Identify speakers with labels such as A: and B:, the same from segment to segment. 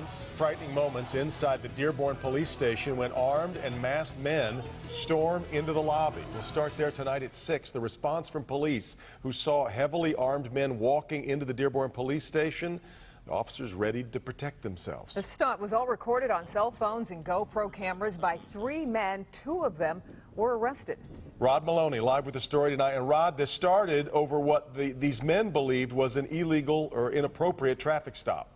A: tense, frightening moments inside the Dearborn police station when armed and masked men storm into the lobby. We'll start there tonight at 6. The response from police who saw heavily armed men walking into the Dearborn police station. The officers ready to protect themselves.
B: The stunt was all recorded on cell phones and GoPro cameras by 3 men. 2 of them were arrested.
A: Rod Maloney live with the story tonight. And Rod, this started over what these men believed was an illegal or inappropriate traffic stop.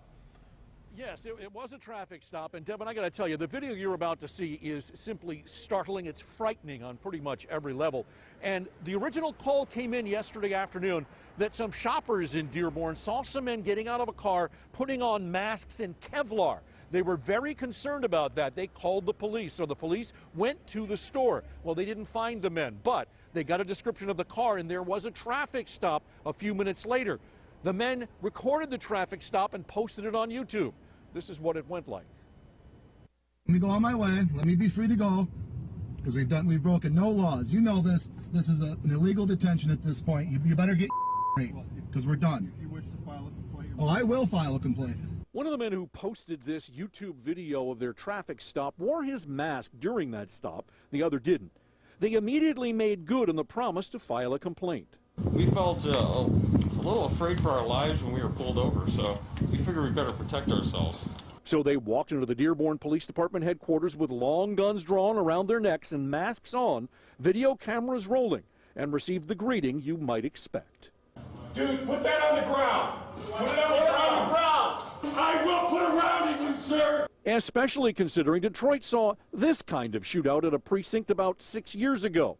C: Yes, it was a traffic stop. And Devin, I got to tell you, the video you're about to see is simply startling. It's frightening on pretty much every level. And the original call came in yesterday afternoon that some shoppers in Dearborn saw some men getting out of a car, putting on masks and Kevlar. They were very concerned about that. They called the police. So the police went to the store. Well, they didn't find the men, but they got a description of the car, and there was a traffic stop a few minutes later. The men recorded the traffic stop and posted it on YouTube. This is what it went like.
D: Let me go on my way. Let me be free to go, because we've broken no laws. You know this. This is an illegal detention at this point. You better get straight, because we're done.
E: If you wish to file a complaint.
D: Oh, I will file a complaint.
C: One of the men who posted this YouTube video of their traffic stop wore his mask during that stop. The other didn't. They immediately made good on the promise to file a complaint.
F: We felt a little afraid for our lives when we were pulled over, so we figured we better protect ourselves.
C: So they walked into the Dearborn Police Department headquarters with long guns drawn around their necks and masks on, video cameras rolling, and received the greeting you might expect.
G: Dude, put that on the ground. Put it on the ground. I will put a round in you, sir.
C: Especially considering Detroit saw this kind of shootout at a precinct about 6 years ago.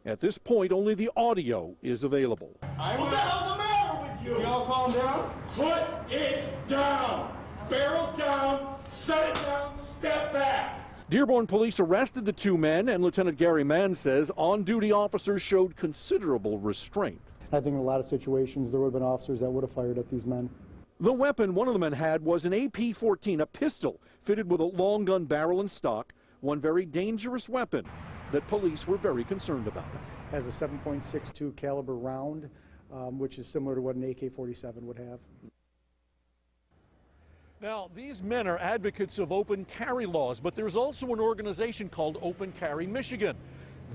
C: At this point, only the audio is available.
G: What the hell's the matter with you? Y'all calm down. Put it down. Barrel down. Set it down. Step back.
C: Dearborn police arrested the 2 men, and Lieutenant Gary Mann says on-duty officers showed considerable restraint.
E: I think in a lot of situations there would have been officers that would have fired at these men.
C: The weapon one of the men had was an AP-14, a pistol fitted with a long gun barrel and stock, one very dangerous weapon that police were very concerned about.
E: Has a 7.62 caliber round, which is similar to what an AK-47 would have.
C: Now, these men are advocates of open carry laws, but there's also an organization called Open Carry Michigan.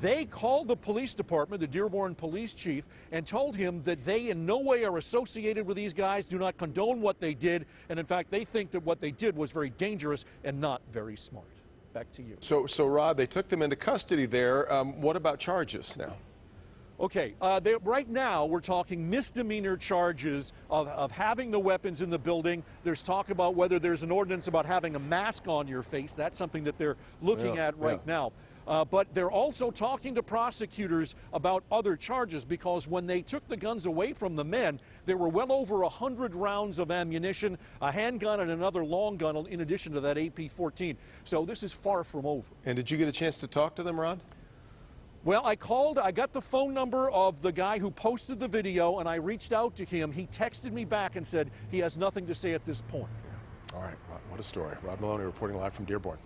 C: They called the police department, the Dearborn police chief, and told him that they in no way are associated with these guys, do not condone what they did, and in fact, they think that what they did was very dangerous and not very smart. Back to you.
A: So Rod, they took them into custody there. What about charges now?
C: Okay, right now we're talking misdemeanor charges of having the weapons in the building. There's talk about whether there's an ordinance about having a mask on your face. That's something that they're looking at right now. But they're also talking to prosecutors about other charges, because when they took the guns away from the men, there were well over 100 rounds of ammunition, a handgun and another long gun in addition to that AP-14. So this is far from over.
A: And did you get a chance to talk to them, Rod?
C: Well, I got the phone number of the guy who posted the video, and I reached out to him. He texted me back and said he has nothing to say at this point.
A: Yeah. All right, Rod, what a story. Rod Maloney reporting live from Dearborn.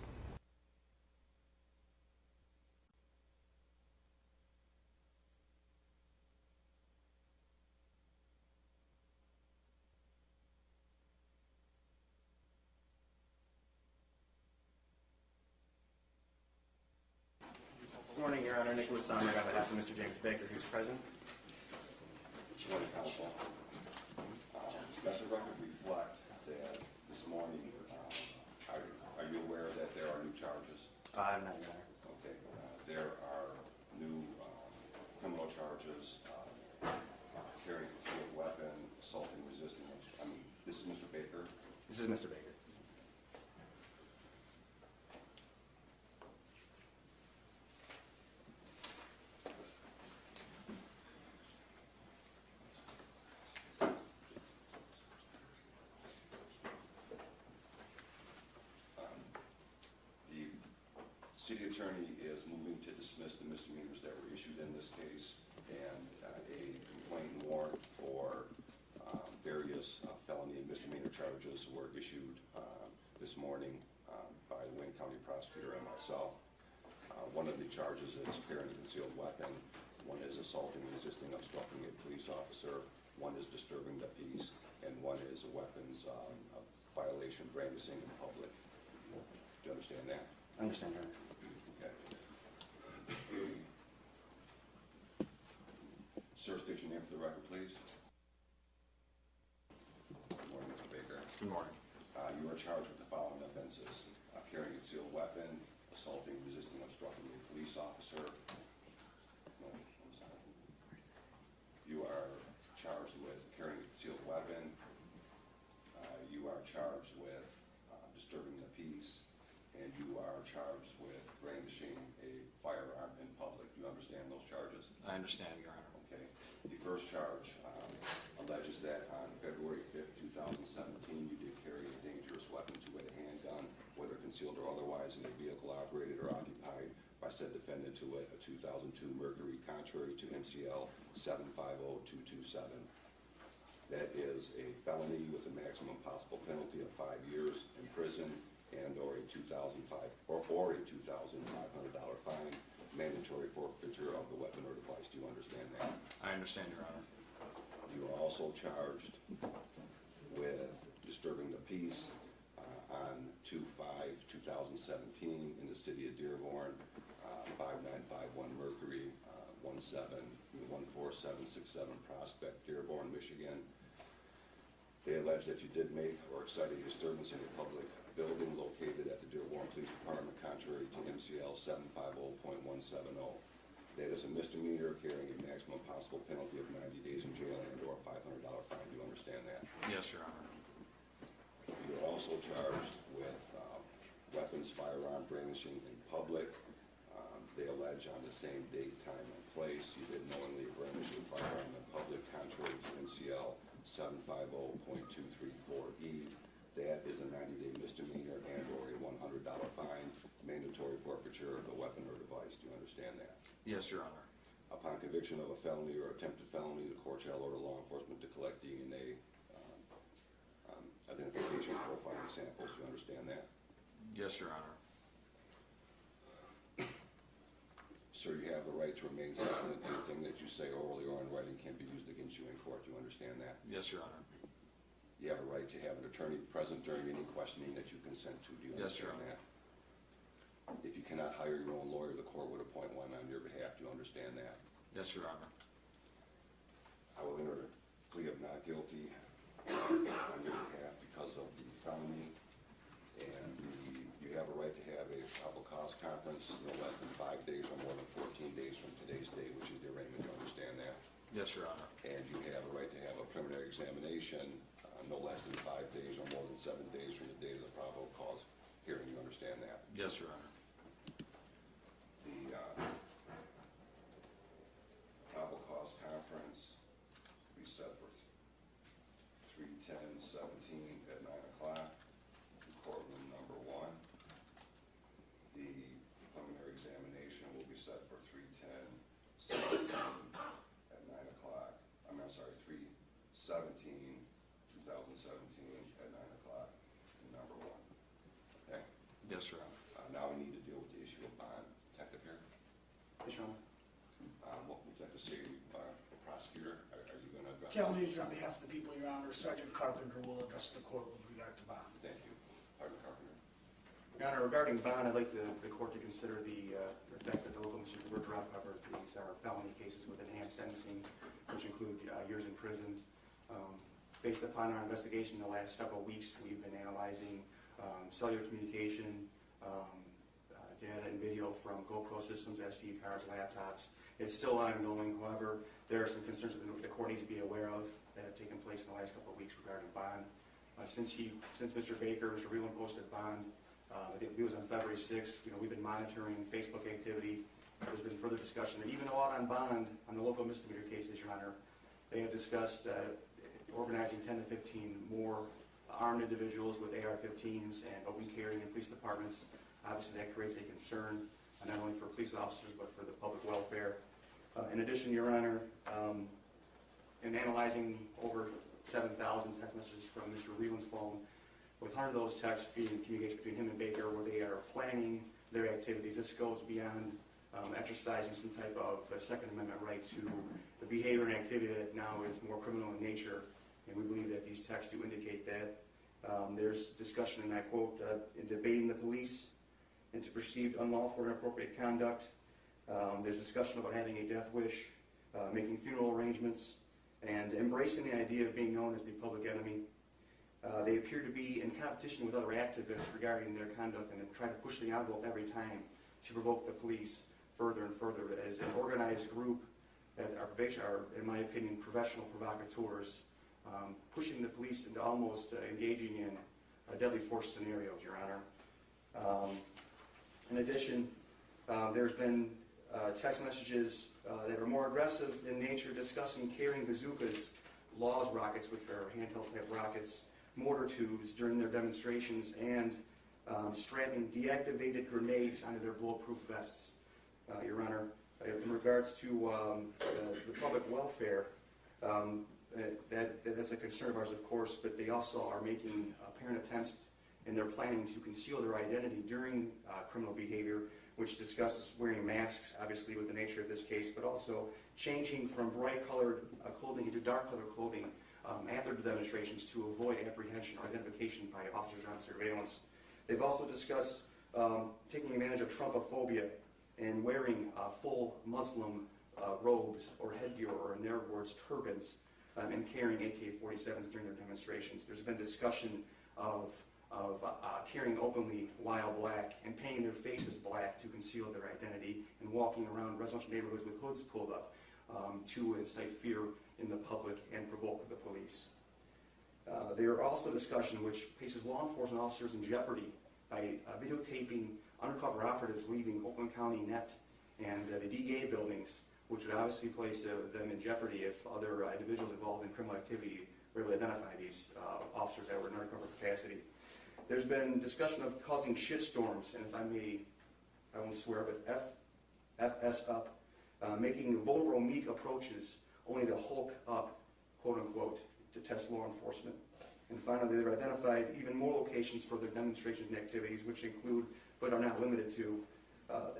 H: Good morning, Your Honor. Nicholas Sommer on behalf of Mr. James Baker, who's present.
I: Counsel. Does the record reflect that this morning, are you aware that there are new charges?
H: I'm not, Your Honor.
I: Okay. There are new criminal charges, carrying a concealed weapon, assaulting, resisting. I mean, this is Mr. Baker.
H: This is Mr. Baker.
I: The city attorney is moving to dismiss the misdemeanors that were issued in this case, and a complaint warrant for various felony and misdemeanor charges were issued this morning by the Wayne County prosecutor and myself. One of the charges is carrying a concealed weapon, one is assaulting, resisting, obstructing a police officer, one is disturbing the peace, and one is weapons violation of brandishing in public. Do you understand that?
H: I understand, Your Honor.
I: Okay. Sir, state your name for the record, please. Good morning, Mr. Baker.
H: Good morning.
I: You are charged with the following offenses: carrying a concealed weapon, assaulting, resisting, obstructing a police officer. No, I'm sorry. You are charged with carrying a concealed weapon. You are charged with disturbing the peace, and you are charged with brandishing a firearm in public. Do you understand those charges?
H: I understand, Your Honor.
I: Okay. The first charge alleges that on February 5th, 2017, you did carry a dangerous weapon, two-wielded handgun, whether concealed or otherwise, in a vehicle operated or occupied by said defendant to a 2002 Mercury, contrary to MCL 750227. That is a felony with a maximum possible penalty of 5 years in prison and or a $2,500 fine, mandatory forfeiture of the weapon or device. Do you understand that?
H: I understand, Your Honor.
I: You are also charged with disturbing the peace on 2/5/2017 in the city of Dearborn, 5951 Mercury, 14767 Prospect, Dearborn, Michigan. They allege that you did make or excite a disturbance in a public building located at the Dearborn Police Department, contrary to MCL 750.170. That is a misdemeanor carrying a maximum possible penalty of 90 days in jail and or a $500 fine. Do you understand that?
H: Yes, Your Honor.
I: You are also charged with weapons, firearm brandishing in public. They allege on the same date, time, and place you did knowingly brandish a firearm in public, contrary to MCL 750.234E. That is a 90-day misdemeanor and or a $100 fine, mandatory forfeiture of the weapon or device. Do you understand that?
H: Yes, Your Honor.
I: Upon conviction of a felony or attempted felony, the court shall order law enforcement to collect DNA identification profiling samples. Do you understand that?
H: Yes, Your Honor.
I: Sir, you have the right to remain silent. Anything that you say orally or in writing can't be used against you in court. Do you understand that?
H: Yes, Your Honor.
I: You have a right to have an attorney present during any questioning that you consent to. Do you
H: Yes, Your
I: understand
H: Honor.
I: that? If you cannot hire your own lawyer, the court would appoint one on your behalf. Do you understand that?
H: Yes, Your Honor.
I: I will enter a plea of not guilty on your behalf because of the felony, and you have a right to have a probable cause conference no less than 5 days or more than 14 days from today's date, which is the arraignment. Do you understand that?
H: Yes, Your Honor.
I: And you have a right to have a preliminary examination no less than 5 days or more than 7 days from the date of the probable cause hearing. You understand that?
H: Yes, Your Honor.
I: The probable cause conference will be set for 3/10/17 at 9 o'clock in courtroom number 1. The preliminary examination will be set for 3/10/17 at 9 o'clock. I'm sorry, 3/17/2017 at 9 o'clock in number 1. Okay?
H: Yes, Your Honor.
I: Now we need to deal with the issue of bond. Detective here.
J: Yes, Your Honor.
I: What would you like to say, the prosecutor? Are you going to address?
J: Calendar, on behalf of the people, Your Honor, Sergeant Carpenter will address the court with regard to bond.
I: Thank you. Sergeant Carpenter.
K: Your Honor, regarding bond, I'd like the court to consider the fact that the local Mr. Gordra covered these are felony cases with enhanced sentencing, which include years in prison. Based upon our investigation in the last several weeks, we've been analyzing cellular communication, data and video from GoPro systems, SD cards, laptops. It's still ongoing. However, there are some concerns that the court needs to be aware of that have taken place in the last couple of weeks regarding bond. Since Mr. Baker, Mr. Reeland posted bond, I think it was on February 6th, we've been monitoring Facebook activity. There's been further discussion that even though out on bond, on the local misdemeanor cases, Your Honor, they have discussed organizing 10 to 15 more armed individuals with AR-15s and open carrying in police departments. Obviously, that creates a concern not only for police officers but for the public welfare. In addition, Your Honor, in analyzing over 7,000 text messages from Mr. Reeland's phone, with 100 of those texts being communication between him and Baker where they are planning their activities, this goes beyond exercising some type of Second Amendment right to the behavior and activity that now is more criminal in nature, and we believe that these texts do indicate that. There's discussion, and I quote, in debating the police into perceived unlawful or inappropriate conduct. There's discussion about having a death wish, making funeral arrangements, and embracing the idea of being known as the public enemy. They appear to be in competition with other activists regarding their conduct and try to push the envelope every time to provoke the police further and further as an organized group that are, in my opinion, professional provocateurs, pushing the police into almost engaging in deadly force scenarios, Your Honor. In addition, there's been text messages that are more aggressive in nature discussing carrying bazookas, Laws rockets, which are handheld type rockets, mortar tubes during their demonstrations, and strapping deactivated grenades onto their bulletproof vests, Your Honor. In regards to the public welfare, that's a concern of ours, of course, but they also are making apparent attempts in their planning to conceal their identity during criminal behavior, which discusses wearing masks, obviously with the nature of this case, but also changing from bright-colored clothing into dark-colored clothing after the demonstrations to avoid apprehension or identification by officers on surveillance. They've also discussed taking advantage of Trumpophobia and wearing full Muslim robes or headgear, or in their words, turbans, and carrying AK-47s during their demonstrations. There's been discussion of carrying openly while black and painting their faces black to conceal their identity and walking around residential neighborhoods with hoods pulled up to incite fear in the public and provoke the police. There are also discussion which places law enforcement officers in jeopardy by videotaping undercover operatives leaving Oakland County Net and the DEA buildings, which would obviously place them in jeopardy if other individuals involved in criminal activity were able to identify these officers that were in undercover capacity. There's been discussion of causing shitstorms, and if I may, I won't swear, but FS up, making vulnerable, meek approaches only to hulk up, quote unquote, to test law enforcement. And finally, they've identified even more locations for their demonstrations and activities, which include, but are not limited to,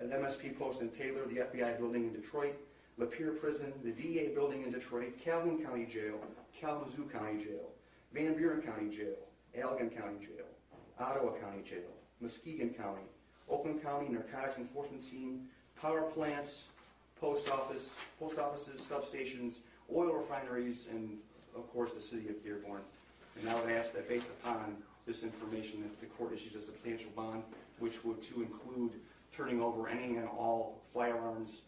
K: an MSP post in Taylor, the FBI building in Detroit, Lapeer Prison, the DEA building in Detroit, Calhoun County Jail, Kalamazoo County Jail, Van Buren County Jail, Allegan County Jail, Ottawa County Jail, Muskegon County, Oakland County Narcotics Enforcement Team, power plants, post offices, substations, oil refineries, and of course the city of Dearborn. And I would ask that based upon this information that the court issues a substantial bond, which would to include turning over any and all firearms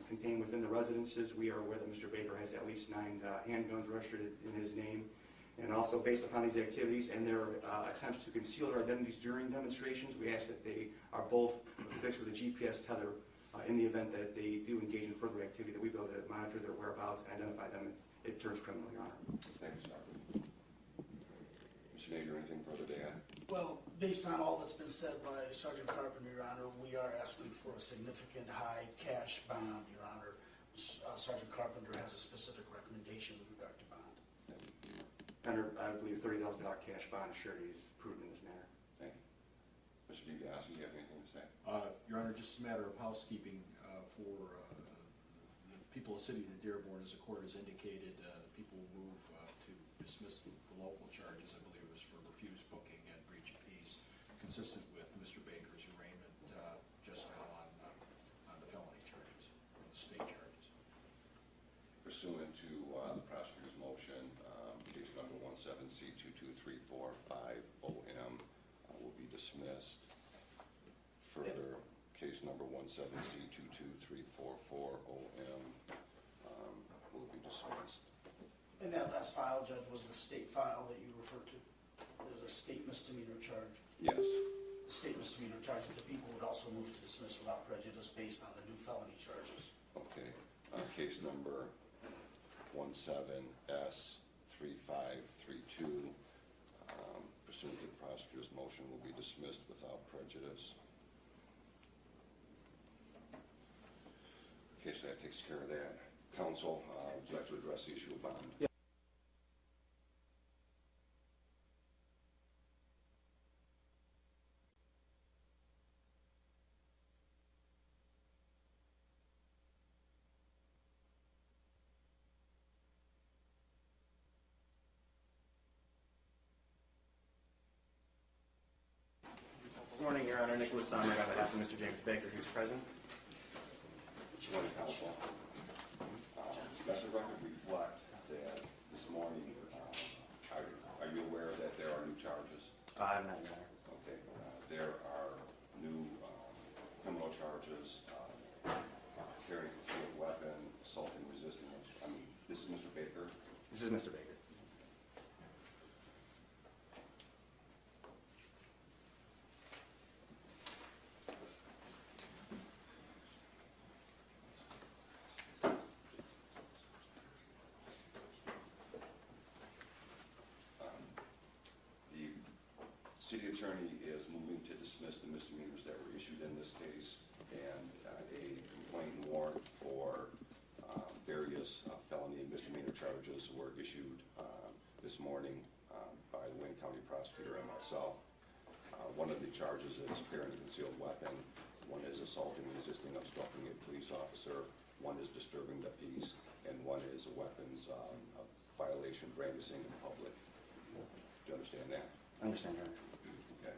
K: contained within the residences. We are aware that Mr. Baker has at least 9 handguns registered in his name. And also based upon these activities and their attempts to conceal their identities during demonstrations, we ask that they are both fixed with a GPS tether in the event that they do engage in further activity, that we be able to monitor their whereabouts and identify them if it turns criminal, Your Honor.
I: Thank you, sir. Mr. Nader, anything further to add?
J: Well, based on all that's been said by Sergeant Carpenter, Your Honor, we are asking for a significant high cash bond, Your Honor. Sergeant Carpenter has a specific recommendation with regard to bond.
K: Under, I believe, $30,000 cash bond surety is prudent in this matter.
I: Thank you. Mr. DiBiase, do you have anything to say?
L: Your Honor, just a matter of housekeeping for the people of the city of Dearborn, as the court has indicated, people will move to dismiss the local charges. I believe it was for refused booking and breach of peace, consistent with Mr. Baker's arraignment just now on the felony charges, or the state charges.
I: Pursuant to the prosecutor's motion, case number 17C22345OM will be dismissed. Further, case number 17C22344OM will be dismissed.
J: And that last file, Judge, was the state file that you referred to? There's a state misdemeanor charge?
I: Yes.
J: The state misdemeanor charge that the people would also move to dismiss without prejudice based on the new felony charges.
I: Okay. Case number 17S3532, pursuant to the prosecutor's motion, will be dismissed without prejudice. Okay, so that takes care of that. Counsel, would you like to address the issue of bond?
E: Yeah.
H: Your Honor, Nicholas Sommer on behalf of Mr. James Baker, who's present.
I: Once counsel. Let the record reflect that this morning, are you aware that there are new charges?
H: I'm not, Your Honor.
I: Okay. There are new criminal charges, carrying a concealed weapon, assaulting, resisting. This is Mr. Baker.
H: This is Mr. Baker.
I: The city attorney is moving to dismiss the misdemeanors that were issued in this case, and a complaint and warrant for various felony and misdemeanor charges were issued this morning by the Wayne County prosecutor and myself. One of the charges is carrying a concealed weapon. One is assaulting, resisting, obstructing a police officer. One is disturbing the peace, and one is a weapons violation, brandishing in public. Do you understand that?
H: I understand, Your Honor.
I: Okay.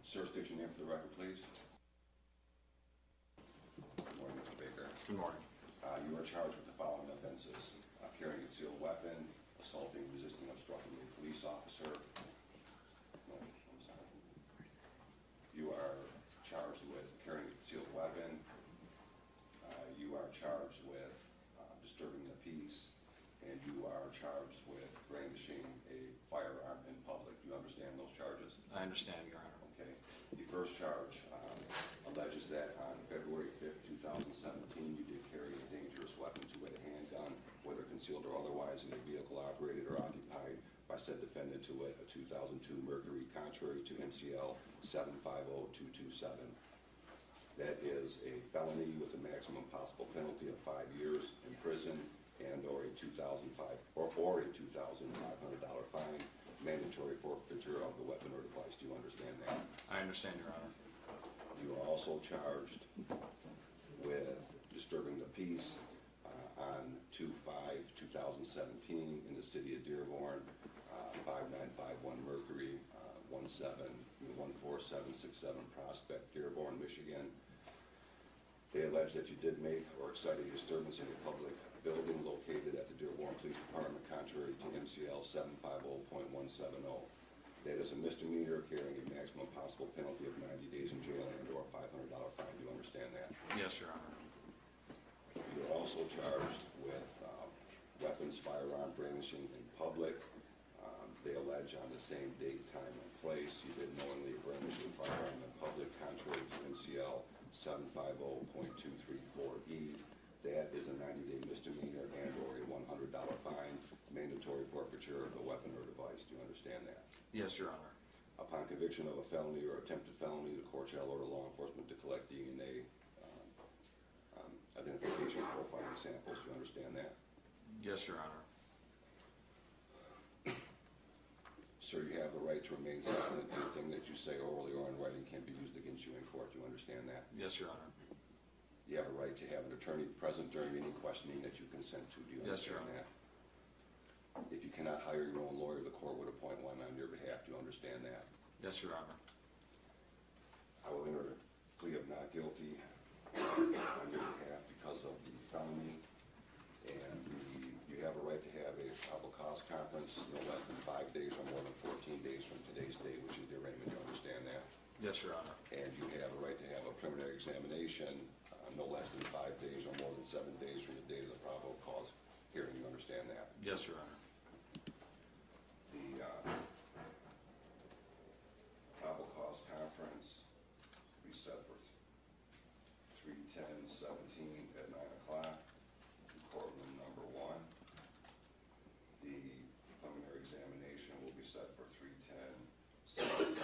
I: Sir, state your name for the record, please. Good morning, Mr. Baker.
H: Good morning.
I: You are charged with the following offenses: carrying a concealed weapon, assaulting, resisting, obstructing a police officer. No, I'm sorry. You are charged with carrying a concealed weapon. You are charged with disturbing the peace. And you are charged with brandishing a firearm in public. Do you understand those charges?
L: I understand, Your Honor.
I: Okay. The first charge alleges that on February 5th, 2017, you did carry a dangerous weapon, two-way handgun, whether concealed or otherwise, in a vehicle operated or occupied by said defendant to a 2002 Mercury, contrary to MCL 750227. That is a felony with a maximum possible penalty of 5 years in prison and or a $2,500 fine, mandatory forfeiture of the weapon or device. Do you understand that?
L: I understand, Your Honor.
I: You are also charged with disturbing the peace on 2/5/2017 in the city of Dearborn, 5951 Mercury, 14767 Prospect, Dearborn, Michigan. They allege that you did make or excite a disturbance in a public building located at the Dearborn Police Department, contrary to MCL 750.170. That is a misdemeanor carrying a maximum possible penalty of 90 days in jail and or a $500 fine. Do you understand that?
L: Yes, Your Honor.
I: You are also charged with weapons, firearm brandishing in public. They allege on the same date, time, and place you did knowingly brandish a firearm in public, contrary to MCL 750.234E. That is a 90-day misdemeanor and or a $100 fine, mandatory forfeiture of the weapon or device. Do you understand that?
L: Yes, Your Honor.
I: Upon conviction of a felony or attempted felony, the court shall order law enforcement to collect DNA identification profiling samples. Do you understand that?
L: Yes, Your Honor.
I: Sir, you have the right to remain silent. Anything that you say orally or in writing can be used against you in court. Do you understand that?
L: Yes, Your Honor.
I: You have a right to have an attorney present during any questioning that you consent to. Do you
L: Yes, Your
I: understand
L: Honor.
I: that? If you cannot hire your own lawyer, the court would appoint one on your behalf. Do you understand that?
L: Yes, Your Honor.
I: I will enter a plea of not guilty on your behalf because of the felony, and you have a right to have a probable cause conference no less than 5 days or more than 14 days from today's date, which is the arraignment. Do you understand that?
L: Yes, Your Honor.
I: And you have a right to have a preliminary examination no less than 5 days or more than 7 days from the date of the probable cause hearing. You understand that?
L: Yes, Your Honor.
I: The probable cause conference we set for 3/10/17 at 9 o'clock in courtroom number 1. The preliminary examination will be set for 3/10/17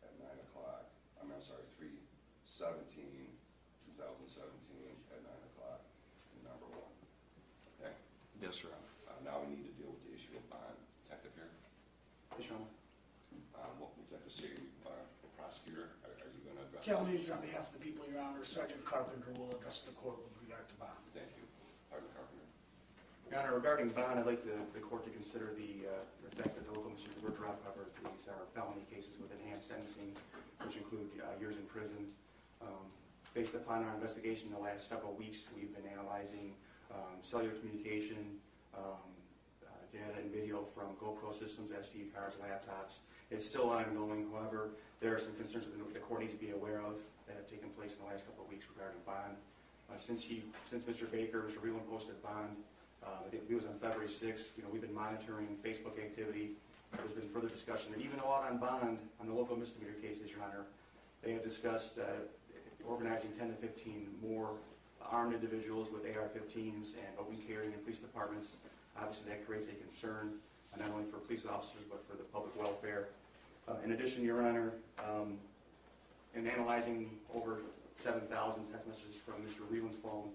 I: at 9 o'clock. I'm sorry, 3/17/2017 at 9 o'clock in number 1. Okay?
L: Yes, Your Honor.
I: Now we need to deal with the issue of bond. Detective here.
H: Yes, Your Honor.
I: What would you like to say, prosecutor? Are you going to address
J: Calendar, on behalf of the people, Your Honor, Sergeant Carpenter will address the court with regard to bond.
I: Thank you. Sergeant Carpenter.
K: Your Honor, regarding bond, I'd like the court to consider the fact that the local Mr. were drop covered these are felony cases with enhanced sentencing, which include years in prison. Based upon our investigation in the last several weeks, we've been analyzing cellular communication, data and video from GoPro systems, SD cards, laptops. It's still ongoing. However, there are some concerns that the court needs to be aware of that have taken place in the last couple of weeks regarding bond. Since Mr. Baker, Mr. Reeland posted bond, I think it was on February 6th, we've been monitoring Facebook activity. There's been further discussion that even though out on bond on the local misdemeanor cases, Your Honor, they have discussed organizing 10 to 15 more armed individuals with AR-15s and open carrying in police departments. Obviously, that creates a concern not only for police officers but for the public welfare. In addition, Your Honor, in analyzing over 7,000 text messages from Mr. Reeland's phone,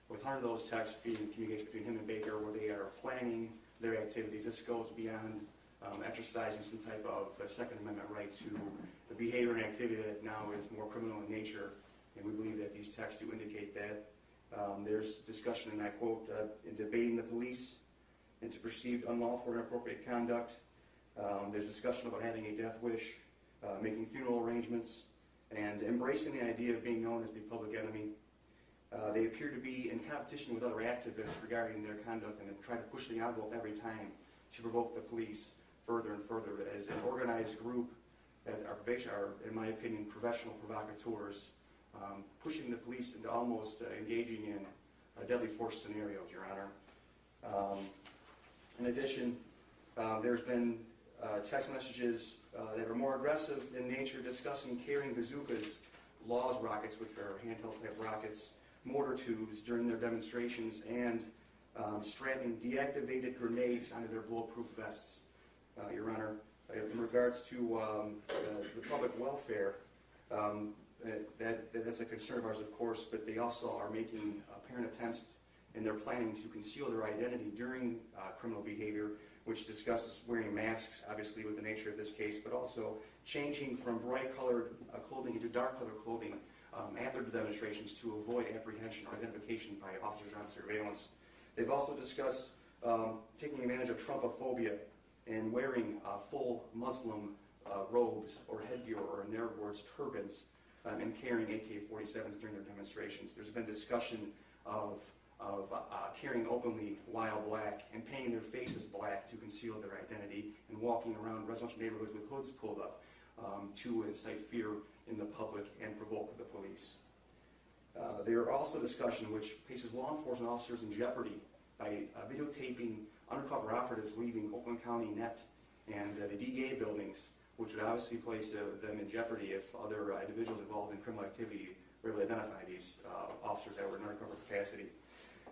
K: with 100 of those texts being communication between him and Baker where they are planning their activities. This goes beyond exercising some type of Second Amendment right to the behavior and activity that now is more criminal in nature, and we believe that these texts do indicate that. There's discussion, and I quote, in debating the police into perceived unlawful or inappropriate conduct. There's discussion about having a death wish, making funeral arrangements, and embracing the idea of being known as the public enemy. They appear to be in competition with other activists regarding their conduct and try to push the envelope every time to provoke the police further and further as an organized group that are, in my opinion, professional provocateurs, pushing the police into almost engaging in deadly force scenarios, Your Honor. In addition, there's been text messages that are more aggressive in nature discussing carrying bazookas, Laws rockets, which are handheld type rockets, mortar tubes during their demonstrations, and strapping deactivated grenades onto their bulletproof vests. Your Honor, in regards to the public welfare, that's a concern of ours, of course, but they also are making apparent attempts in their planning to conceal their identity during criminal behavior, which discusses wearing masks, obviously with the nature of this case, but also changing from bright colored clothing into dark colored clothing after the demonstrations to avoid apprehension or identification by officers on surveillance. They've also discussed taking advantage of Trumpophobia and wearing full Muslim robes or headgear, or in their words, turbans, and carrying AK-47s during their demonstrations. There's been discussion of carrying openly while black and painting their faces black to conceal their identity and walking around residential neighborhoods with hoods pulled up to incite fear in the public and provoke the police. There are also discussion which places law enforcement officers in jeopardy by videotaping undercover operatives leaving Oakland County Net and the DEA buildings, which would obviously place them in jeopardy if other individuals involved in criminal activity were able to identify these officers that were in undercover capacity.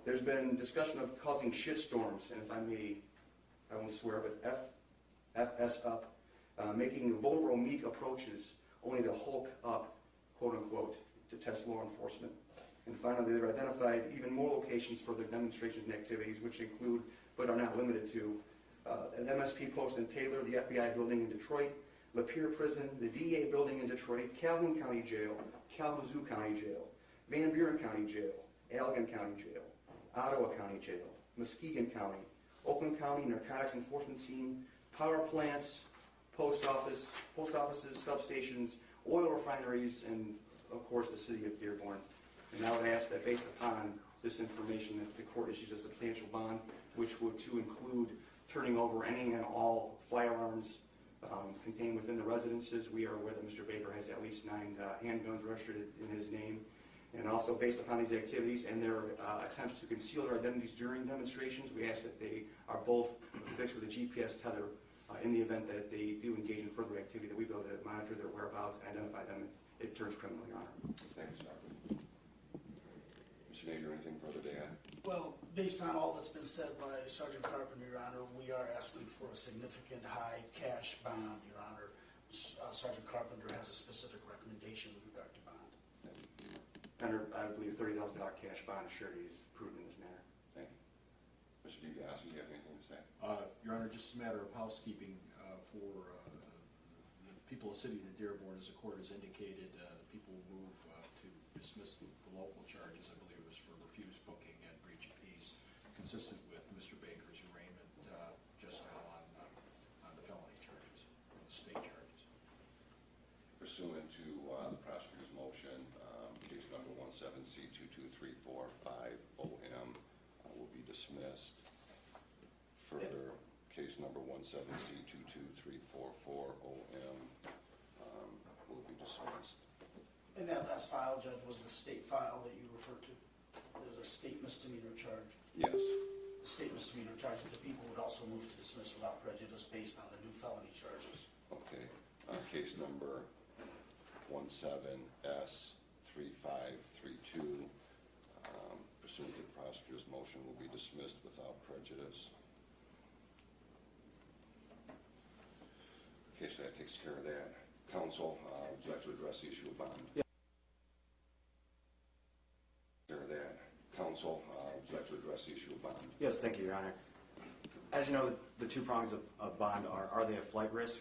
K: There's been discussion of causing shitstorms, and if I may, I won't swear, but FS up, making vulnerable, meek approaches only to hulk up, quote unquote, to test law enforcement. And finally, they've identified even more locations for their demonstrations and activities, which include, but are not limited to, an MSP post in Taylor, the FBI building in Detroit, Lapeer Prison, the DEA building in Detroit, Calhoun County Jail, Kalamazoo County Jail, Van Buren County Jail, Allegan County Jail, Ottawa County Jail, Muskegon County, Oakland County Narcotics Enforcement Team, power plants, post offices, substations, oil refineries, and of course the city of Dearborn. And I would ask that based upon this information that the court issues a substantial bond, which would to include turning over any and all firearms contained within the residences. We are aware that Mr. Baker has at least 9 handguns registered in his name. And also based upon these activities and their attempts to conceal their identities during demonstrations, we ask that they are both fixed with a GPS tether in the event that they do engage in further activity, that we be able to monitor their whereabouts and identify them if it turns criminal, Your Honor.
I: Thank you, sir. Mr. Nader, anything further to add?
J: Well, based on all that's been said by Sergeant Carpenter, Your Honor, we are asking for a significant high cash bond, Your Honor. Sergeant Carpenter has a specific recommendation with regard to bond.
K: Under, I believe, $30,000 cash bond surety is prudent in this matter.
I: Thank you. Mr. DiBiase, do you have anything to say?
L: Your Honor, just a matter of housekeeping for the people of the city of Dearborn, as the court has indicated, people will move to dismiss the local charges. I believe it was for refused booking and breach of peace, consistent with Mr.
I: dismissed. Further, case number 17C22344OM will be dismissed.
J: And that last file, Judge, was the state file that you referred to? There's a state misdemeanor charge.
I: Yes.
J: The state misdemeanor charge that the people would also move to dismiss without prejudice based on the new felony charges.
I: Okay. Case number 17S3532, pursuant to the prosecutor's motion, will be dismissed without prejudice. Okay, so that takes care of that. Counsel, would you like to address the issue of bond?
K: Yeah.
I: Counsel, would you like to address the issue of bond?
K: Yes, thank you, Your Honor. As you know, the two prongs of bond are they a flight risk?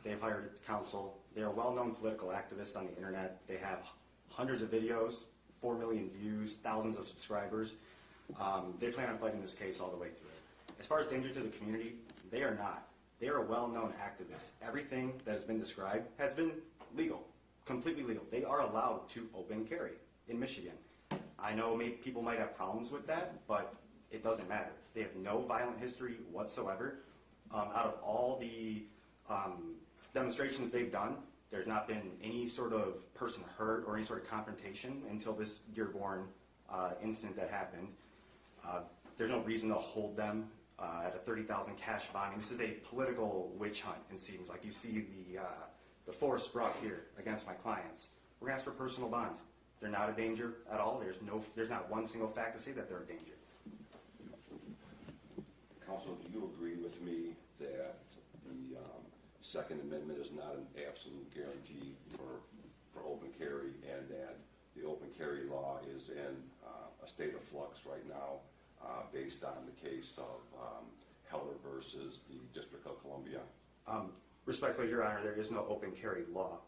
K: They've hired counsel. They're well-known political activists on the internet. They have hundreds of videos, 4 million views, thousands of subscribers. They plan on fighting this case all the way through. As far as danger to the community, they are not. They are well-known activists. Everything that has been described has been legal, completely legal. They are allowed to open carry in Michigan. I know people might have problems with that, but it doesn't matter. They have no violent history whatsoever. Out of all the demonstrations they've done, there's not been any sort of person hurt or any sort of confrontation until this Dearborn incident that happened. There's no reason to hold them at a $30,000 cash bonding. This is a political witch hunt, it seems like. You see the force brought here against my clients. We're going to ask for personal bond. They're not a danger at all. There's not one single fact to say that they're a danger.
I: Counsel, do you agree with me that the Second Amendment is not an absolute guarantee for open carry, and that the open carry law is in a state of flux right now based on the case of Heller versus the District of Columbia?
K: Respectfully, Your Honor, there is no open carry law.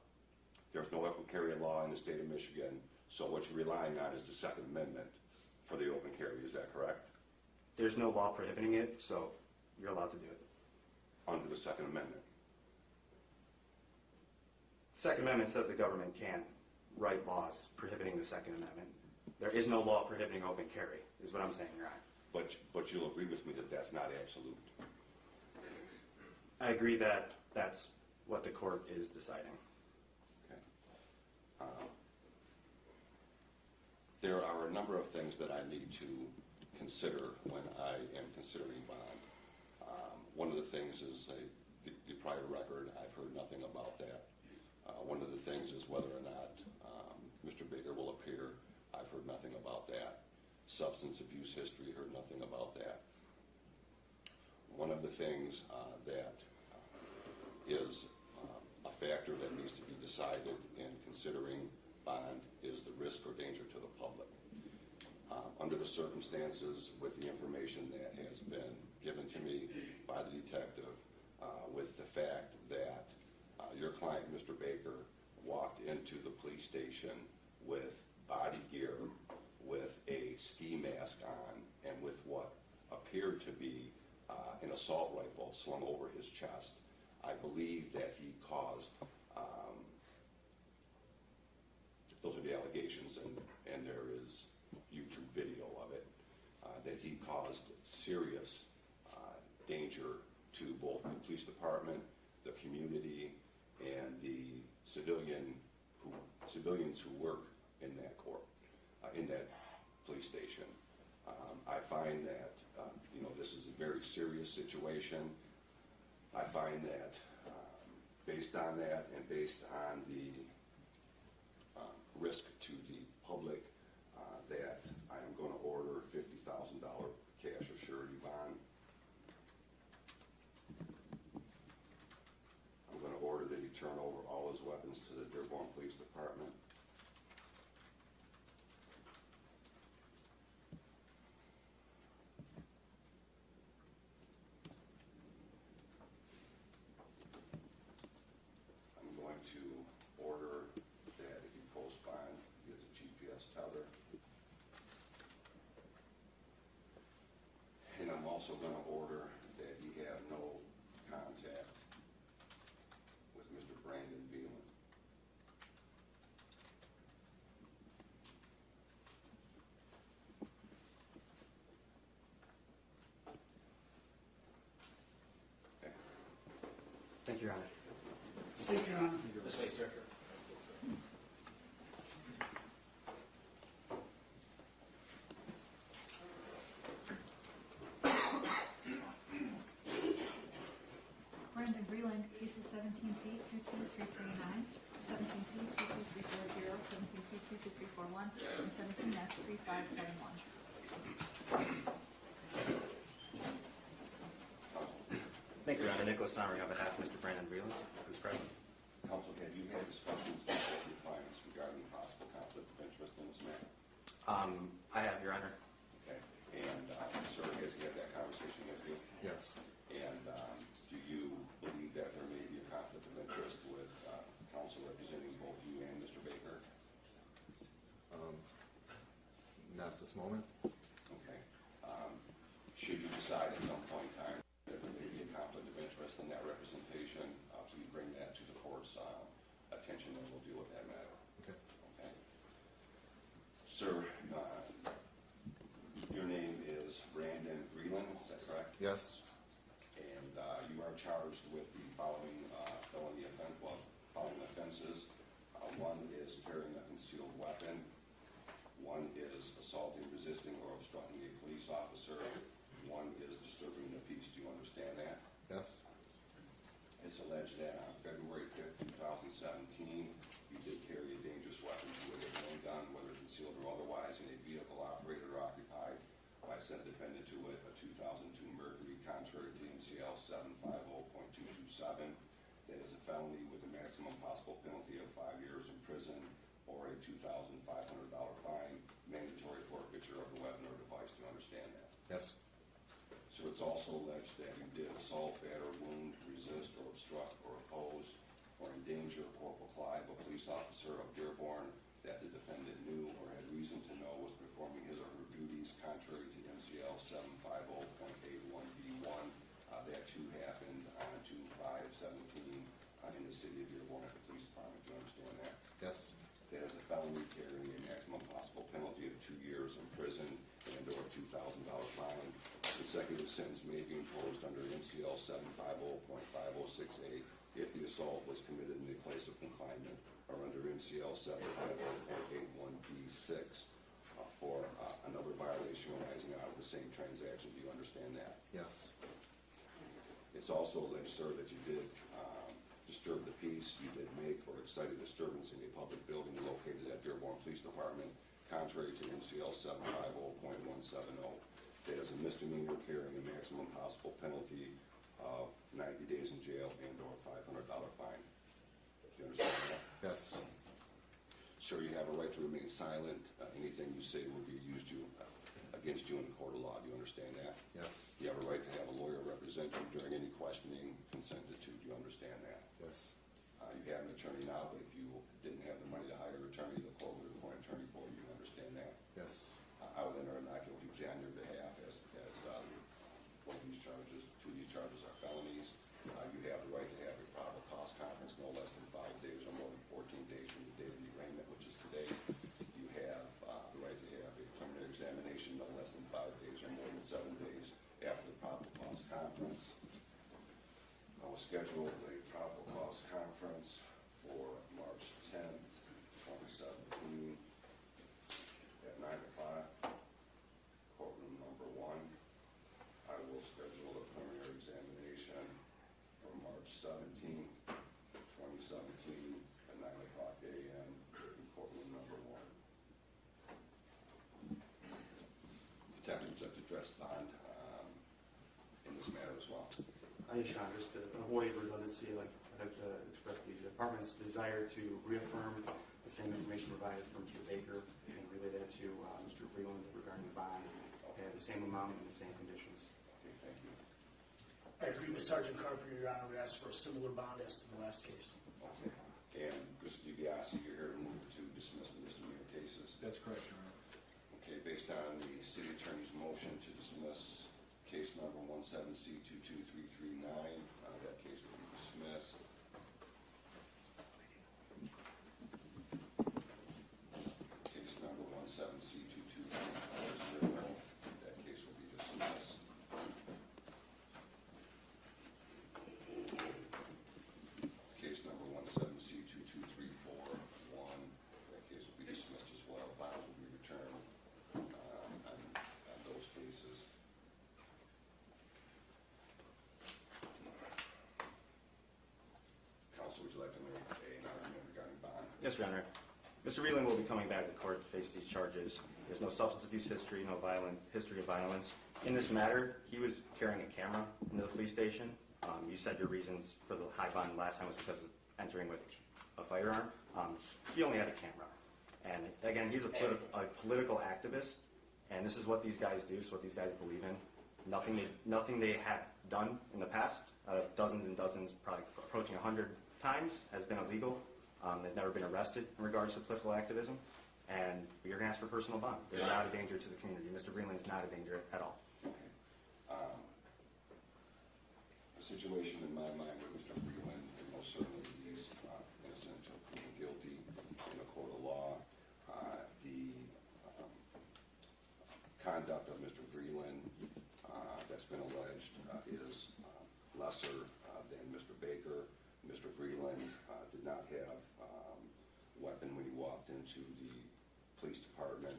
I: There's no open carry law in the state of Michigan, so what you're relying on is the Second Amendment for the open carry, is that correct?
K: There's no law prohibiting it, so you're allowed to do it.
I: Under the Second Amendment?
K: Second Amendment says the government can write laws prohibiting the Second Amendment. There is no law prohibiting open carry, is what I'm saying, Your Honor.
I: But you'll agree with me that that's not absolute?
K: I agree that that's what the court is deciding.
I: Okay. There are a number of things that I need to consider when I am considering bond. One of the things is the prior record. I've heard nothing about that. One of the things is whether or not Mr. Baker will appear. I've heard nothing about that. Substance abuse history, heard nothing about that. One of the things that is a factor that needs to be decided in considering bond is the risk or danger to the public. Under the circumstances, with the information that has been given to me by the detective, with the fact that your client, Mr. Baker, walked into the police station with body gear, with a ski mask on, and with what appeared to be an assault rifle slung over his chest, I believe that he caused, those are the allegations, and there is YouTube video of it, that he caused serious danger to both the police department, the community, and the civilians who work in that court, in that police station. I find that this is a very serious situation. I find that based on that and based on the risk to the public, that I am going to order $50,000 cash or surety bond. I'm going to order that he turn over all his weapons to the Dearborn Police Department. I'm going to order that if he posts bond, he gets a GPS tether. And I'm also going to order that he have no contact with Mr. Brandon Beelan.
H: Thank you, Your Honor.
J: Thank you, Your Honor.
H: This way, sir.
M: Brandon Breland, cases 17C 22339, 17C 22340, 17C 22341, and 17S 3571.
H: Thank you, Your Honor. Nicholas Sommer on behalf of Mr. Brandon Breland, who's present.
I: Counsel, have you had discussions with your clients regarding possible conflict of interest in this matter?
H: I have, Your Honor.
I: Okay. And sir, has he had that conversation with you?
L: Yes.
I: And do you believe that there may be a conflict of interest with counsel representing both you and Mr. Baker?
N: Not at this moment.
I: Okay. Should you decide at some point in time that there may be a conflict of interest in that representation, please bring that to the court's attention and we'll deal with that matter.
N: Okay.
I: Okay. Sir, your name is Brandon Breland, is that correct?
N: Yes.
I: And you are charged with the following felony offense, well, following offenses. One is carrying a concealed weapon. One is assaulting, resisting, or obstructing a police officer. One is disturbing the peace. Do you understand that?
N: Yes.
I: It's alleged that on February 5th, 2017, you did carry a dangerous weapon to a handgun, whether concealed or otherwise, in a vehicle operated or occupied by said defendant to a 2002 Mercury, contrary to MCL 750.227. That is a felony with a maximum possible penalty of 5 years in prison or a $2,500 fine, mandatory forfeiture of the weapon or device. Do you understand that?
N: Yes.
I: So it's also alleged that you did assault, batter, wound, resist, or obstruct, or oppose, or endanger Corporal Clive, a police officer of Dearborn, that the defendant knew or had reason to know was performing his or her duties contrary to MCL 750.81B1. That too happened on 2/5/17 in the city of Dearborn at the police department. Do you understand that?
N: Yes.
I: That is a felony carrying a maximum possible penalty of 2 years in prison and or a $2,000 fine. Consecutive sentence may be imposed under MCL 750.506A if the assault was committed in a place of confinement, or under MCL 750.81B6 for another violation arising out of the same transaction. Do you understand that?
N: Yes.
I: It's also alleged, sir, that you did disturb the peace. You did make or excite a disturbance in a public building located at Dearborn Police Department, contrary to MCL 750.170. That is a misdemeanor carrying a maximum possible penalty of 90 days in jail and or $500 fine. Do you understand that?
N: Yes.
I: Sir, you have a right to remain silent. Anything you say will be used against you in a court of law. Do you understand that?
N: Yes.
I: You have a right to have a lawyer represent you during any questioning consented to. Do you understand that?
N: Yes.
I: You have an attorney now, but if you didn't have the money to hire an attorney, the court would appoint an attorney for you. You understand that?
N: Yes.
I: I would enter a not guilty plea on your behalf as one of these charges. 2 of these charges are felonies. You have the right to have a probable cause conference no less than 5 days or more than 14 days from the date of the arraignment, which is today. You have the right to have a preliminary examination no less than 5 days or more than 7 days after the probable cause conference. I will schedule a probable cause conference for March 10th, 2017 at 9 o'clock, courtroom number 1. I will schedule a preliminary examination for March 17th, 2017 at 9 o'clock a.m. in courtroom number 1. Detective Judge addressed bond in this matter as well.
K: Yes, Your Honor, just to avoid redundancy, I'd like to express the department's desire to reaffirm the same information provided from Mr. Baker and relay that to Mr. Breland regarding the bond at the same amount and the same conditions.
I: Okay, thank you.
J: I agree with Sergeant Carpenter, Your Honor. We asked for a similar bond as to the last case.
I: Okay. And Mr. DiBiase, you're here to move to dismiss the misdemeanor cases?
L: That's correct, Your Honor.
I: Okay, based on the city attorney's motion to dismiss case number 17C22339, that case will be dismissed. Case number 17C22340, that case will be dismissed.
H: Yes, Your Honor. Mr. Vreeland will be coming back to court to face these charges. There's no substance abuse history, no history of violence. In this matter, he was carrying a camera into the police station. You said your reasons for the high bond last time was because of entering with a firearm. He only had a camera. And again, he's a political activist, and this is what these guys do, it's what these guys believe in. Nothing they have done in the past, out of dozens and dozens, probably approaching 100 times, has been illegal. They've never been arrested in regards to political activism, and you're going to ask for personal bond. They're not a danger to the community. Mr. Vreeland's not a danger at all.
I: The situation in my mind with Mr. Vreeland, and most certainly he's innocent of being guilty in a court of law. The conduct of Mr. Vreeland that's been alleged is lesser than Mr. Baker. Mr. Vreeland did not have a weapon when he walked into the police department.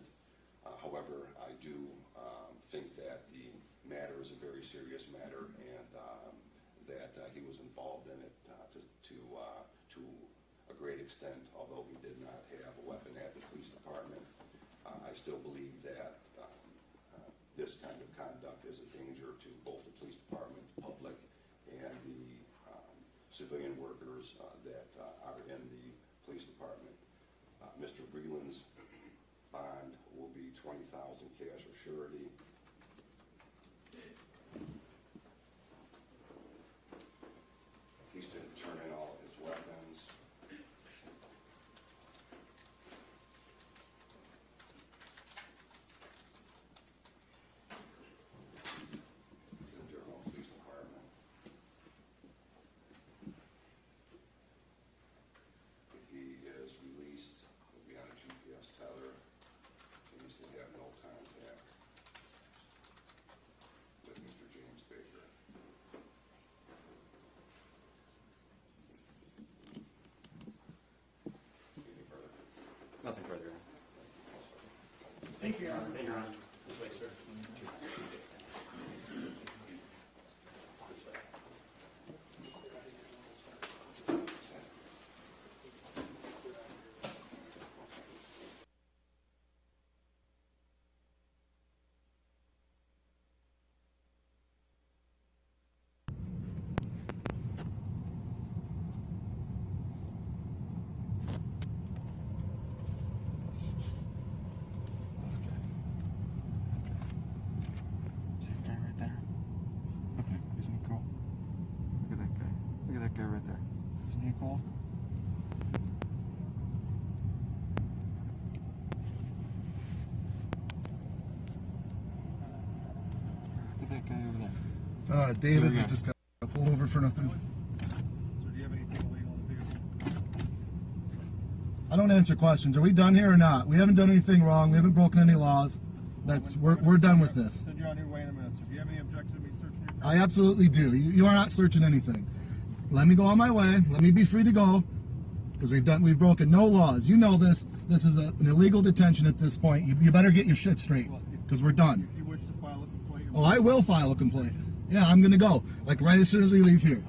I: However, I do think that the matter is a very serious matter, and that he was involved in it to a great extent, although he did not have a weapon at the police department. I still believe that this kind of conduct is a danger to both the police department, the public, and the civilian workers that are in the police department. Mr. Vreeland's bond will be $20,000 cash or surety. He's to turn in all of his weapons. Into your home police department. If he is released, he'll be on a GPS tether. He needs to have no contact with Mr. James Baker.
H: Nothing further.
J: Thank you, Your Honor.
H: Thank you, Your Honor.
J: This way, sir.
O: Right there. Isn't he cool? Look at that guy over there.
D: David, we just got pulled over for nothing.
O: So do you have anything illegal in the vehicle?
D: I don't answer questions. Are we done here or not? We haven't done anything wrong. We haven't broken any laws. We're done with this.
O: Said you're on your way in a minute. So do you have any objection to me searching your car?
D: I absolutely do. You are not searching anything. Let me go on my way. Let me be free to go, because we've broken no laws. You know this. This is an illegal detention at this point. You better get your shit straight, because we're done.
O: If you wish to file a complaint.
D: Oh, I will file a complaint. Yeah, I'm gonna go. Like right as soon as we leave here.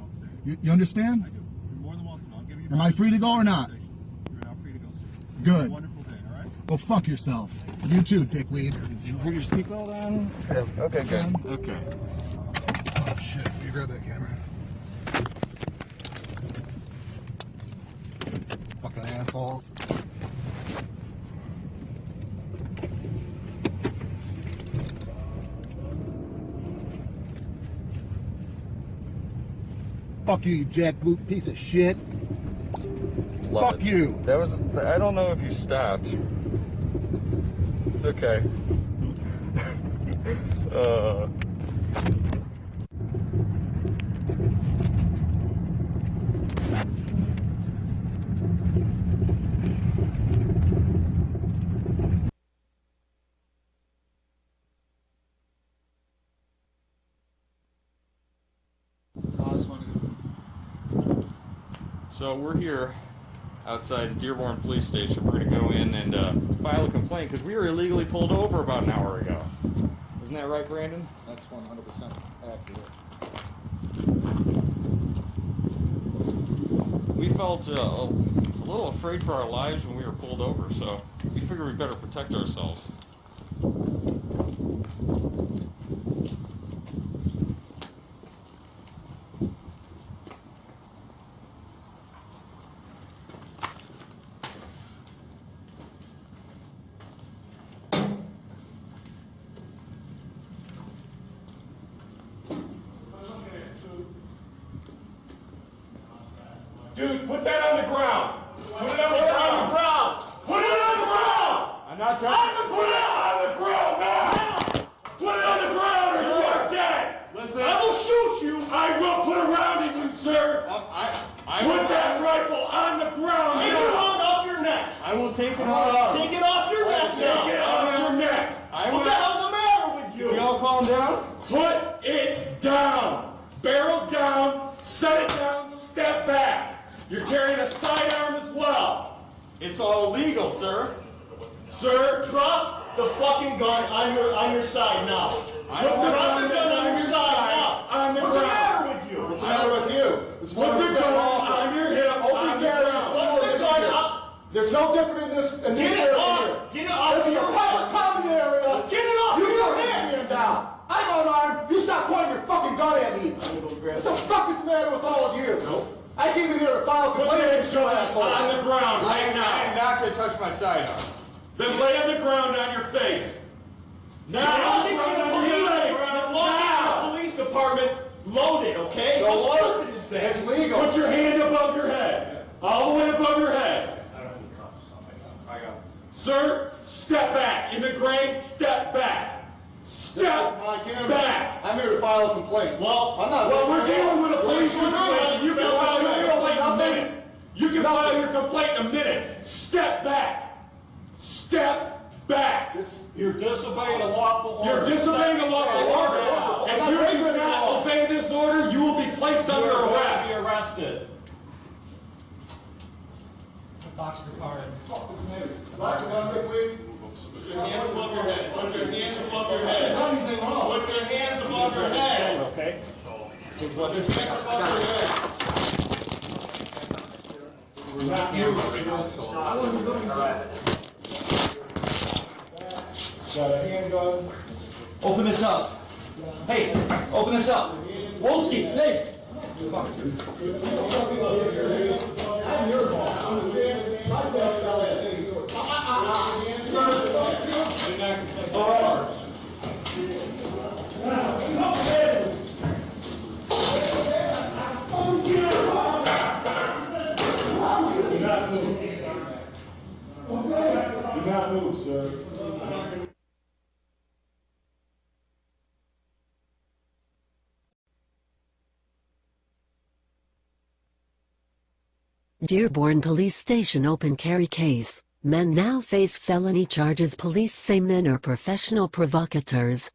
D: You understand?
O: I do. You're more than welcome. I'll give you.
D: Am I free to go or not?
O: You're now free to go, sir.
D: Good.
O: Have a wonderful day. All right.
D: Go fuck yourself. You too, dickweed.
O: Did you put your seatbelt on?
D: Yeah.
O: Okay, good. Okay.
D: Oh shit! You grab that camera. Fucking assholes. Fuck you, you jackboot piece of shit.
F: Love
D: Fuck
F: it.
D: you.
F: That was, I don't know if you stopped. It's okay. So we're here outside the Dearborn Police Station. We're going to go in and file a complaint because we were illegally pulled over about an hour ago. Isn't that right, Brandon?
D: That's 100% accurate.
F: We felt a little afraid for our lives when we were pulled over, so we figured we better protect ourselves.
G: Dude, put that on the ground. Put it on the ground. Put it on the ground. I'm not trying to put it on the ground now. Put it on the ground or you are dead. Listen. I will shoot you. I will put a round in you, sir. Put that rifle on the ground. Take it off your neck.
F: I will take it off.
G: Take it off your neck. Take it off your neck. What the hell's the matter with you?
F: We all calm down?
G: Put it down. Barrel down. Set it down. Step back. You're carrying a sidearm as well.
F: It's all legal, sir.
G: Sir, drop the fucking gun on your side now. Drop the gun on your side now. On the ground. What's the matter with you?
D: What's the matter with you? It's
G: Put the gun on your hip.
D: Open carry is legal in Michigan. There's no different in this area here.
G: Get it off
D: This is
G: your
D: a public common area.
G: Get it off
D: You
G: your
D: don't
G: head.
D: stand down. I'm unarmed. You stop pointing your fucking gun at me. What the fuck is the matter with all of you? I came in here to file a complaint against you, asshole.
G: On the ground right
F: I
G: now.
F: am not going to touch my sidearm.
G: Then lay on the ground on your face. Now, lay on your legs. Now. The police department loaded, okay?
D: So
G: How
D: what?
G: stupid is that?
D: It's legal.
G: Put your hand above your head. All the way above your head.
F: I got it.
G: Sir, step back. In the grave, step back. Step back.
D: I'm here to file a complaint.
G: Well,
D: I'm not.
G: we're dealing with a police situation. You can file your complaint in a minute. You can file your complaint in a minute. Step back. Step back.
F: You're disobeying a lawful order.
G: You're disobeying a lawful order. If you do not obey this order, you will be placed under arrest.
F: Be arrested.
G: Box the car in.
D: Box the gun, quickly.
G: Put your hands above your head. Put your hands above your head.
D: Not anything wrong.
G: Put your hands above your head. Okay. Put your hands above your head. Not you. Got a handgun.
P: Open this up. Hey, open this up. Wolski, hey.
D: I'm your boss. My
G: Do not move, sir.
Q: Dearborn Police Station open carry case. Men now face felony charges. Police say men are professional provocateurs.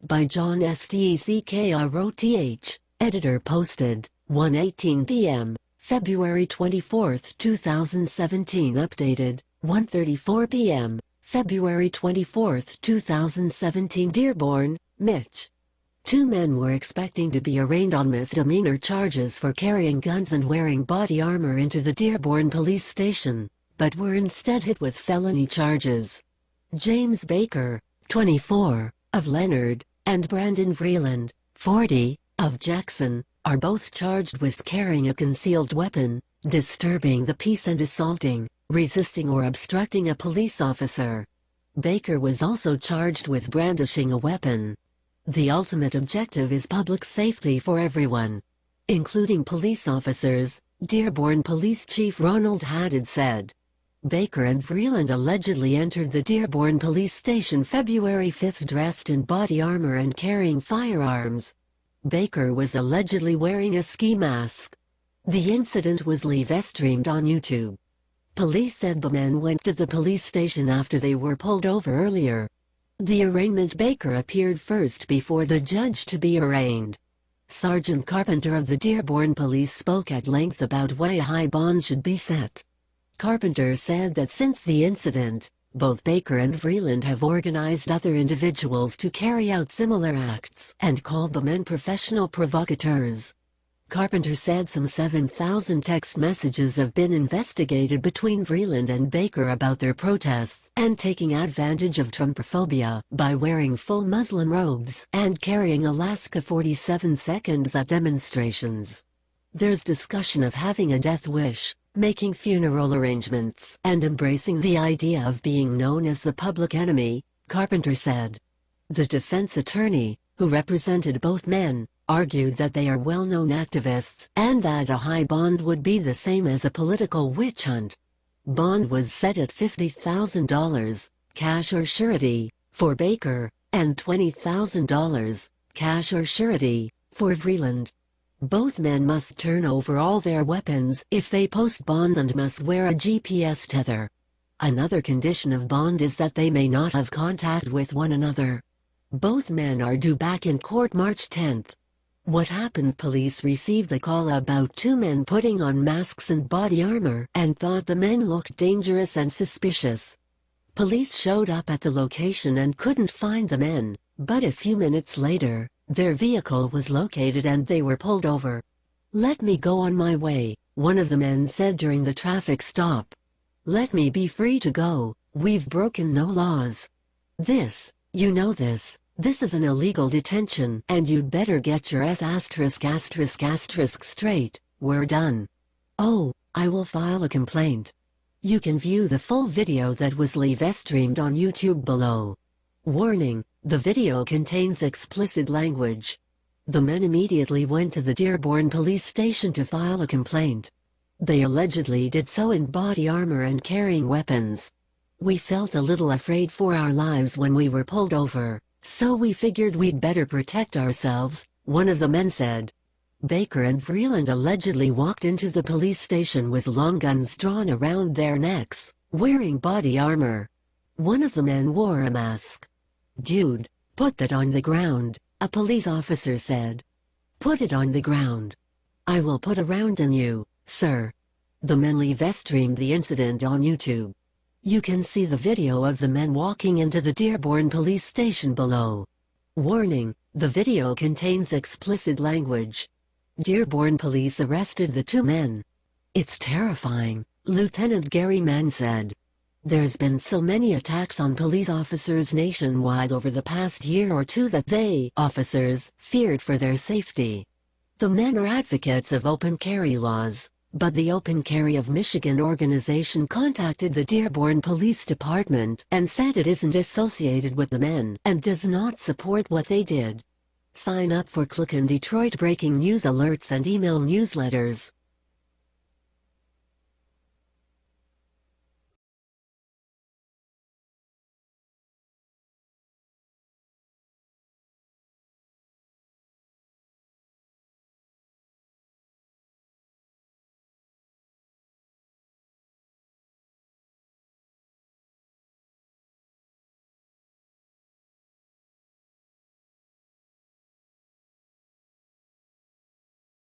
Q: By John STECKROTH. Editor posted, 1:18 p.m., February 24, 2017. Updated, 1:34 p.m., February 24, 2017. Dearborn, Mitch. Two men were expecting to be arraigned on misdemeanor charges for carrying guns and wearing body armor into the Dearborn police station, but were instead hit with felony charges. James Baker, 24, of Leonard, and Brandon Vreeland, 40, of Jackson, are both charged with carrying a concealed weapon, disturbing the peace and assaulting, resisting or obstructing a police officer. Baker was also charged with brandishing a weapon. The ultimate objective is public safety for everyone, including police officers, Dearborn Police Chief Ronald Haddad said. Baker and Vreeland allegedly entered the Dearborn Police Station February 5 dressed in body armor and carrying firearms. Baker was allegedly wearing a ski mask. The incident was live-streamed on YouTube. Police said the men went to the police station after they were pulled over earlier. The arraignment. Baker appeared first before the judge to be arraigned. Sergeant Carpenter of the Dearborn Police spoke at length about why a high bond should be set. Carpenter said that since the incident, both Baker and Vreeland have organized other individuals to carry out similar acts and called the men professional provocateurs. Carpenter said some 7,000 text messages have been investigated between Vreeland and Baker about their protests and taking advantage of Trumpophobia by wearing full Muslim robes and carrying Alaska 47 seconds at demonstrations. There's discussion of having a death wish, making funeral arrangements, and embracing the idea of being known as the public enemy, Carpenter said. The defense attorney, who represented both men, argued that they are well-known activists and that a high bond would be the same as a political witch hunt. Bond was set at $50,000, cash or surety, for Baker, and $20,000, cash or surety, for Vreeland. Both men must turn over all their weapons if they post bond and must wear a GPS tether. Another condition of bond is that they may not have contact with one another. Both men are due back in court March 10th. What happened? Police received a call about two men putting on masks and body armor and thought the men looked dangerous and suspicious. Police showed up at the location and couldn't find the men, but a few minutes later, their vehicle was located and they were pulled over. "Let me go on my way," one of the men said during the traffic stop. "Let me be free to go, we've broken no laws. This is an illegal detention and you'd better get your **** straight, we're done. Oh, I will file a complaint." You can view the full video that was live-streamed on YouTube below. Warning, the video contains explicit language. The men immediately went to the Dearborn police station to file a complaint. They allegedly did so in body armor and carrying weapons. "We felt a little afraid for our lives when we were pulled over, so we figured we'd better protect ourselves," one of the men said. Baker and Vreeland allegedly walked into the police station with long guns drawn around their necks, wearing body armor. One of the men wore a mask. "Dude, put that on the ground," a police officer said. "Put it on the ground. I will put a round in you, sir." The men live-streamed the incident on YouTube. You can see the video of the men walking into the Dearborn police station below. Warning, the video contains explicit language. Dearborn police arrested the two men. "It's terrifying," Lieutenant Gary Mann said. "There's been so many attacks on police officers nationwide over the past year or two that officers, feared for their safety." The men are advocates of open carry laws, but the Open Carry of Michigan organization contacted the Dearborn Police Department and said it isn't associated with the men and does not support what they did. Sign up for Click and Detroit breaking news alerts and email newsletters.